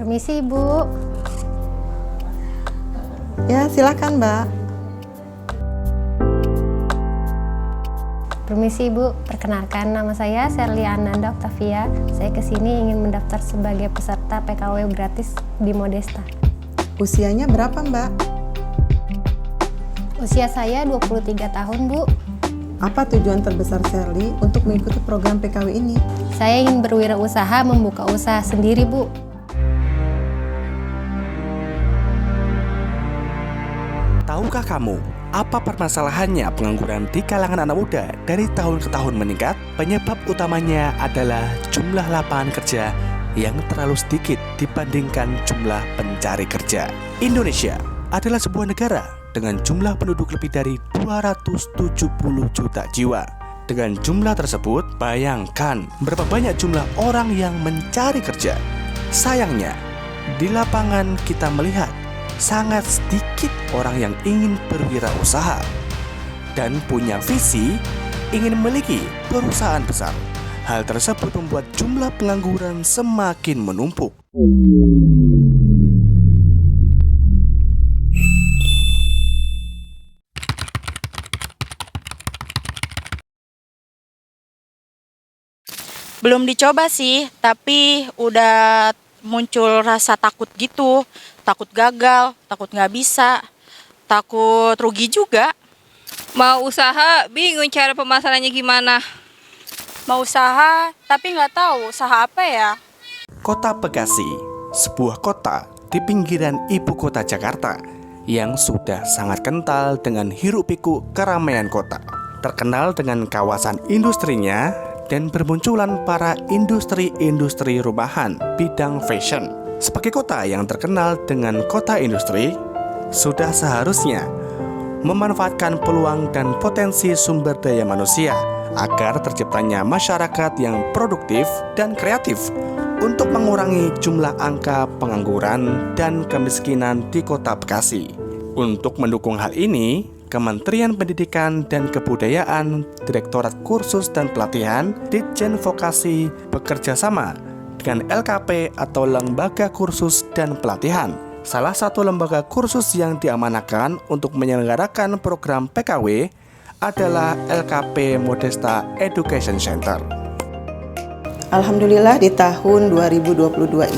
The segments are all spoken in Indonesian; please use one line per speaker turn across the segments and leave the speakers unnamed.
Permisi, Bu.
Ya, silakan, Mbak.
Permisi, Bu. Perkenalkan, nama saya Sherly Ananda Octavia. Saya kesini ingin mendaftar sebagai peserta PKW gratis di Modesta.
Usianya berapa, Mbak?
Usia saya 23 tahun, Bu.
Apa tujuan terbesar Sherly untuk mengikuti program PKW ini?
Saya ingin berwirausaha, membuka usaha sendiri, Bu.
Tahukah kamu, apa permasalahannya pengangguran di kalangan anak muda dari tahun ke tahun meningkat? Penyebab utamanya adalah jumlah lapangan kerja yang terlalu sedikit dibandingkan jumlah pencari kerja. Indonesia adalah sebuah negara dengan jumlah penduduk lebih dari 270 juta jiwa. Dengan jumlah tersebut, bayangkan berapa banyak jumlah orang yang mencari kerja. Sayangnya, di lapangan kita melihat sangat sedikit orang yang ingin berwirausaha dan punya visi ingin memiliki perusahaan besar. Hal tersebut membuat jumlah pengangguran semakin menumpuk.
Belum dicoba sih, tapi udah muncul rasa takut gitu. Takut gagal, takut nggak bisa, takut rugi juga.
Mau usaha, bingung cara pemasarannya gimana.
Mau usaha, tapi nggak tahu usaha apa ya.
Kota Bekasi, sebuah kota di pinggiran ibu kota Jakarta yang sudah sangat kental dengan hiruk-pikuk keramaian kota. Terkenal dengan kawasan industrinya dan bermunculan para industri-industri rumahan bidang fashion. Sebagai kota yang terkenal dengan kota industri, sudah seharusnya memanfaatkan peluang dan potensi sumber daya manusia agar terciptanya masyarakat yang produktif dan kreatif untuk mengurangi jumlah angka pengangguran dan kemiskinan di kota Bekasi. Untuk mendukung hal ini, Kementerian Pendidikan dan Kebudayaan, Direktorat Kursus dan Pelatihan, Ditjen Vokasi bekerja sama dengan LKP atau Lembaga Kursus dan Pelatihan. Salah satu lembaga kursus yang diamanahkan untuk menyelenggarakan program PKW adalah LKP Modesta Education Center.
Alhamdulillah di tahun 2022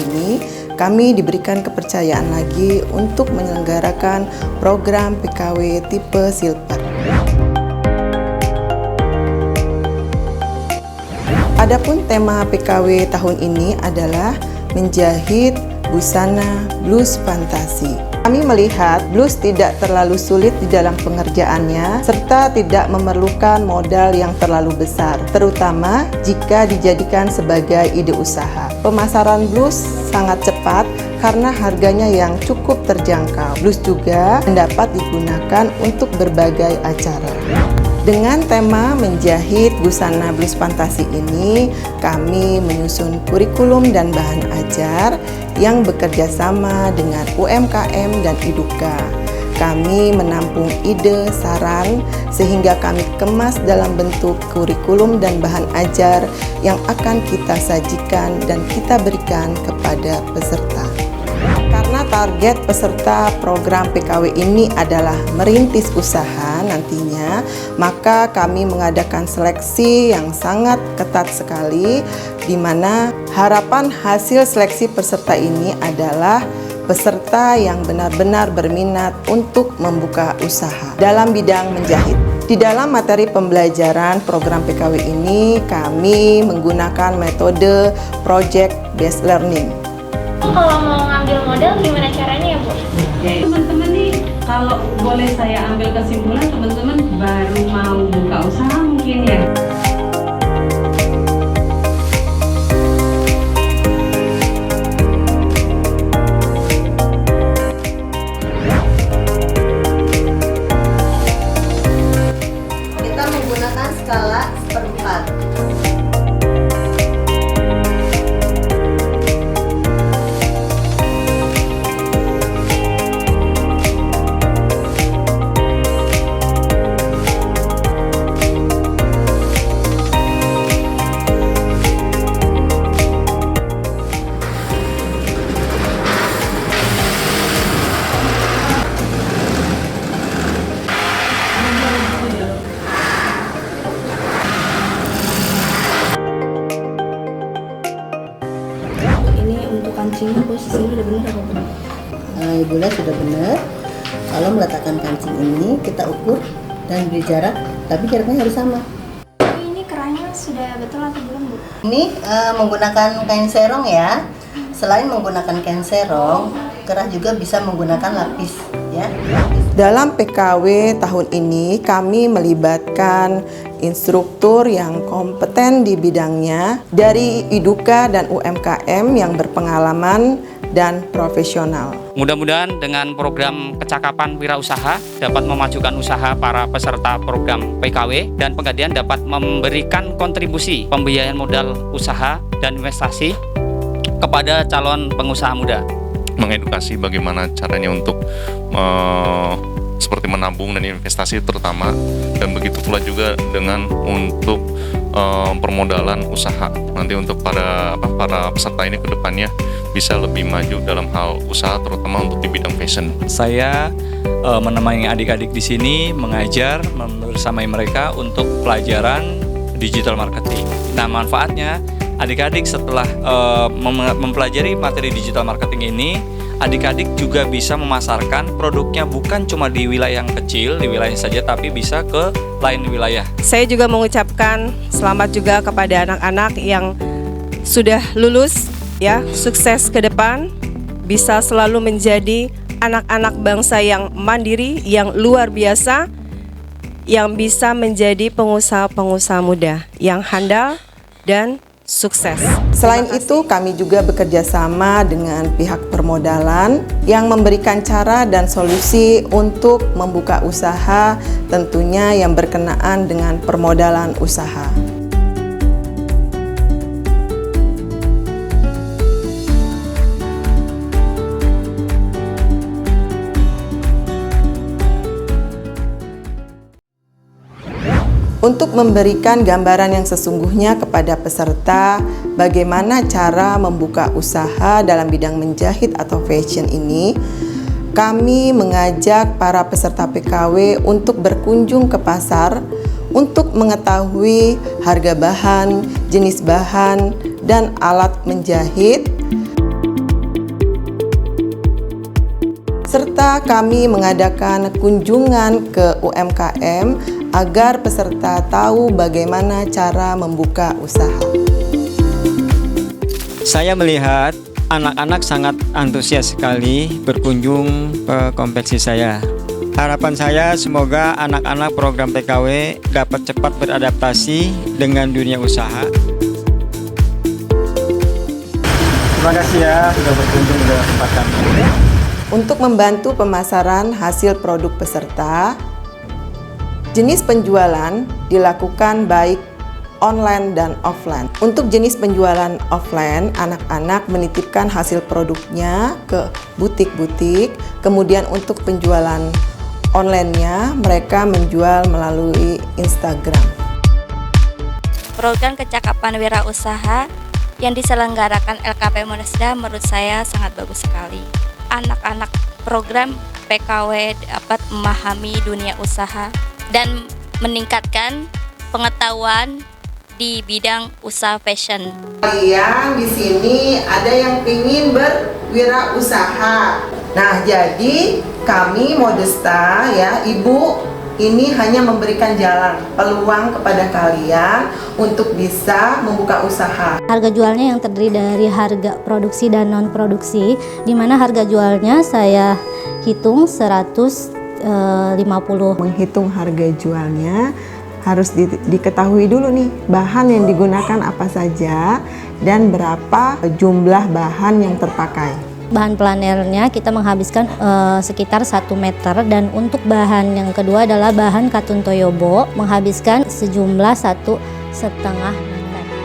ini kami diberikan kepercayaan lagi untuk menyelenggarakan program PKW tipe Silver. Adapun tema PKW tahun ini adalah menjahit busana blus fantasi. Kami melihat blus tidak terlalu sulit di dalam pengerjaannya serta tidak memerlukan modal yang terlalu besar, terutama jika dijadikan sebagai ide usaha. Pemasaran blus sangat cepat karena harganya yang cukup terjangkau. Blus juga dapat digunakan untuk berbagai acara. Dengan tema menjahit busana blus fantasi ini, kami menyusun kurikulum dan bahan ajar yang bekerja sama dengan UMKM dan IDUKA. Kami menampung ide, saran, sehingga kami kemas dalam bentuk kurikulum dan bahan ajar yang akan kita sajikan dan kita berikan kepada peserta. Karena target peserta program PKW ini adalah merintis usaha nantinya, maka kami mengadakan seleksi yang sangat ketat sekali, di mana harapan hasil seleksi peserta ini adalah peserta yang benar-benar berminat untuk membuka usaha dalam bidang menjahit. Di dalam materi pembelajaran program PKW ini, kami menggunakan metode project based learning.
Kalau mau ngambil modal gimana caranya ya, Bu?
Teman-teman nih, kalau boleh saya ambil kesimpulan, teman-teman baru mau buka usaha mungkin ya.
Kita menggunakan skala seperempat.
meletakkan kancing ini, kita ukur dan beri jarak, tapi jaraknya harus sama.
Ini kerahnya sudah betul atau belum, Bu?
Ini menggunakan kain serong ya. Selain menggunakan kain serong, kerah juga bisa menggunakan lapis ya.
Dalam PKW tahun ini kami melibatkan instruktur yang kompeten di bidangnya dari IDUKA dan UMKM yang berpengalaman dan profesional.
Mudah-mudahan dengan program kecakapan wirausaha dapat memajukan usaha para peserta program PKW dan Pegadaian dapat memberikan kontribusi pembiayaan modal usaha dan investasi kepada calon pengusaha muda.
Mengedukasi bagaimana caranya untuk seperti menabung dan investasi terutama, dan begitu pula juga dengan untuk permodalan usaha. Nanti untuk para peserta ini ke depannya bisa lebih maju dalam hal usaha, terutama untuk di bidang fashion.
Saya menemani adik-adik di sini mengajar bersama mereka untuk pelajaran digital marketing. Nah, manfaatnya adik-adik setelah mempelajari materi digital marketing ini, adik-adik juga bisa memasarkan produknya bukan cuma di wilayah yang kecil, di wilayah saja, tapi bisa ke lain wilayah.
Saya juga mengucapkan selamat juga kepada anak-anak yang sudah lulus, ya, sukses ke depan, bisa selalu menjadi anak-anak bangsa yang mandiri, yang luar biasa, yang bisa menjadi pengusaha-pengusaha muda, yang handal dan sukses.
Selain itu, kami juga bekerja sama dengan pihak permodalan yang memberikan cara dan solusi untuk membuka usaha, tentunya yang berkenaan dengan permodalan usaha. Untuk memberikan gambaran yang sesungguhnya kepada peserta bagaimana cara membuka usaha dalam bidang menjahit atau fashion ini, kami mengajak para peserta PKW untuk berkunjung ke pasar untuk mengetahui harga bahan, jenis bahan, dan alat menjahit, serta kami mengadakan kunjungan ke UMKM agar peserta tahu bagaimana cara membuka usaha.
Saya melihat anak-anak sangat antusias sekali berkunjung ke kompetisi saya. Harapan saya semoga anak-anak program PKW dapat cepat beradaptasi dengan dunia usaha.
Terima kasih ya sudah berkunjung ke tempat kami.
Untuk membantu pemasaran hasil produk peserta, jenis penjualan dilakukan baik online dan offline. Untuk jenis penjualan offline, anak-anak menitipkan hasil produknya ke butik-butik. Kemudian untuk penjualan online-nya, mereka menjual melalui Instagram.
Program kecakapan wirausaha yang diselenggarakan LKP Monesda menurut saya sangat bagus sekali. Anak-anak program PKW dapat memahami dunia usaha dan meningkatkan pengetahuan di bidang usaha fashion.
Kalian di sini ada yang ingin berwirausaha. Nah, jadi kami Modesta ya, Ibu ini hanya memberikan jalan, peluang kepada kalian untuk bisa membuka usaha.
Harga jualnya yang terdiri dari harga produksi dan non produksi, di mana harga jualnya saya hitung 150.
Menghitung harga jualnya harus diketahui dulu nih bahan yang digunakan apa saja dan berapa jumlah bahan yang terpakai.
Bahan planernya kita menghabiskan sekitar 1 meter, dan untuk bahan yang kedua adalah bahan katun toyobo menghabiskan sejumlah 1,5 meter.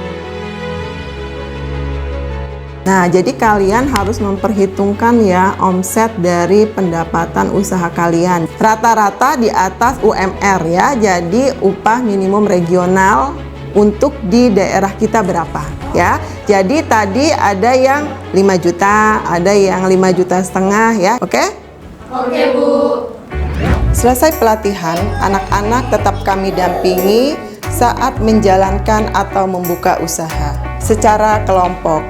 Nah, jadi kalian harus memperhitungkan ya omset dari pendapatan usaha kalian. Rata-rata di atas UMR ya, jadi upah minimum regional untuk di daerah kita berapa ya. Jadi tadi ada yang 5 juta, ada yang 5,5 juta ya, oke?
Oke, Bu.
Selesai pelatihan, anak-anak tetap kami dampingi saat menjalankan atau membuka usaha secara kelompok.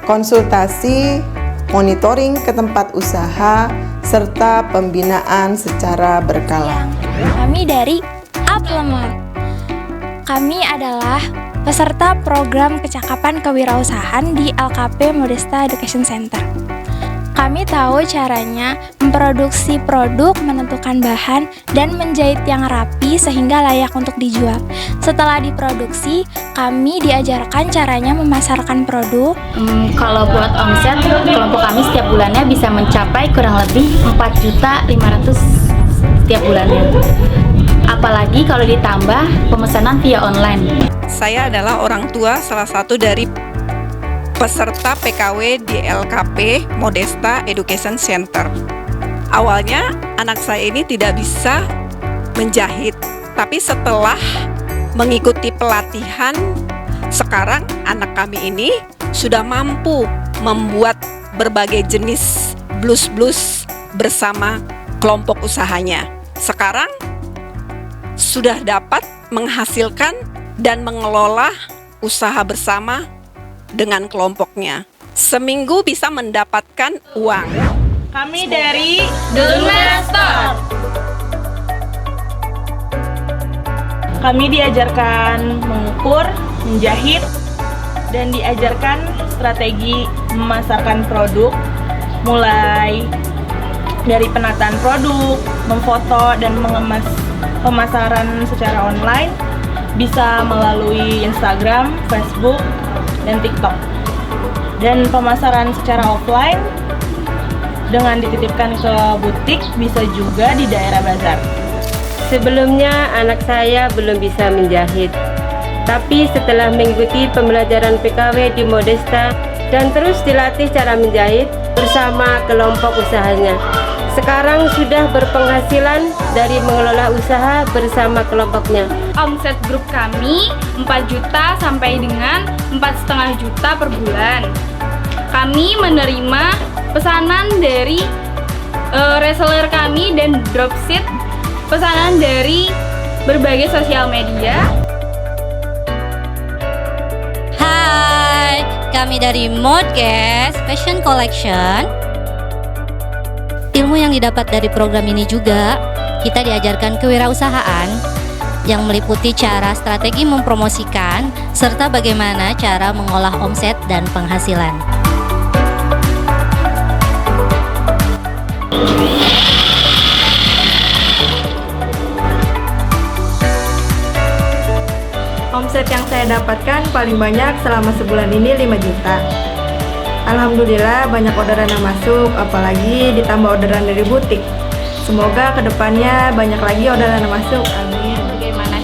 Konsultasi, monitoring ke tempat usaha, serta pembinaan secara berkala.
Kami dari Aplemen. Kami adalah peserta program kecakapan kewirausahaan di LKP Modesta Education Center. Kami tahu caranya memproduksi produk, menentukan bahan, dan menjahit yang rapi sehingga layak untuk dijual. Setelah diproduksi, kami diajarkan caranya memasarkan produk.
Kalau buat omset, kelompok kami setiap bulannya bisa mencapai kurang lebih 4.500.000 setiap bulannya. Apalagi kalau ditambah pemesanan via online.
Saya adalah orang tua salah satu dari peserta PKW di LKP Modesta Education Center. Awalnya anak saya ini tidak bisa menjahit, tapi setelah mengikuti pelatihan, sekarang anak kami ini sudah mampu membuat berbagai jenis blus-blus bersama kelompok usahanya. Sekarang sudah dapat menghasilkan dan mengelola usaha bersama dengan kelompoknya. Seminggu bisa mendapatkan uang.
Kami dari Dulmera Store. Kami diajarkan mengukur, menjahit, dan diajarkan strategi memasarkan produk, mulai dari penataan produk, memfoto, dan mengemas pemasaran secara online, bisa melalui Instagram, Facebook, dan TikTok. Dan pemasaran secara offline dengan dititipkan ke butik, bisa juga di daerah bazar.
Sebelumnya anak saya belum bisa menjahit, tapi setelah mengikuti pembelajaran PKW di Modesta dan terus dilatih cara menjahit bersama kelompok usahanya, sekarang sudah berpenghasilan dari mengelola usaha bersama kelompoknya.
Omset grup kami 4 juta sampai dengan 4,5 juta per bulan. Kami menerima pesanan dari reseller kami dan dropship pesanan dari berbagai sosial media.
Hai, kami dari Modcast Fashion Collection. Ilmu yang didapat dari program ini juga kita diajarkan kewirausahaan yang meliputi cara strategi mempromosikan serta bagaimana cara mengolah omset dan penghasilan.
Omset yang saya dapatkan paling banyak selama sebulan ini 5 juta. Alhamdulillah banyak orderan yang masuk, apalagi ditambah orderan dari butik. Semoga kedepannya banyak lagi orderan yang masuk. Amin.
Bagaimana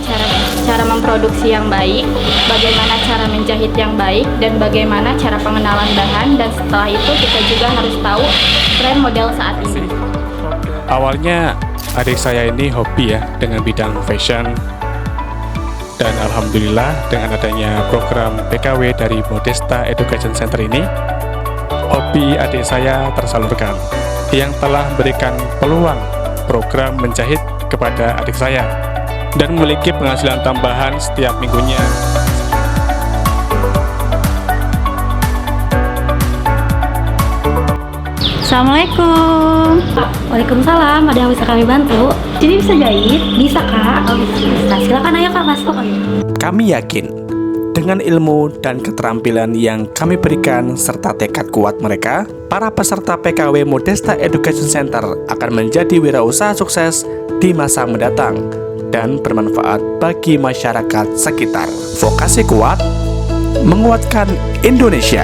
cara memproduksi yang baik, bagaimana cara menjahit yang baik, dan bagaimana cara pengenalan bahan, dan setelah itu kita juga harus tahu tren model saat ini.
Awalnya adik saya ini hobi ya dengan bidang fashion, dan alhamdulillah dengan adanya program PKW dari Modesta Education Center ini, hobi adik saya tersalurkan yang telah memberikan peluang program menjahit kepada adik saya dan memiliki penghasilan tambahan setiap minggunya.
Assalamualaikum. Waalaikumsalam. Ada yang bisa kami bantu? Jadi bisa jahit? Bisa kak. Oh bisa. Silakan ayo kak masuk.
Kami yakin dengan ilmu dan keterampilan yang kami berikan serta tekad kuat mereka, para peserta PKW Modesta Education Center akan menjadi wirausaha sukses di masa mendatang dan bermanfaat bagi masyarakat sekitar. Vokasi kuat menguatkan Indonesia.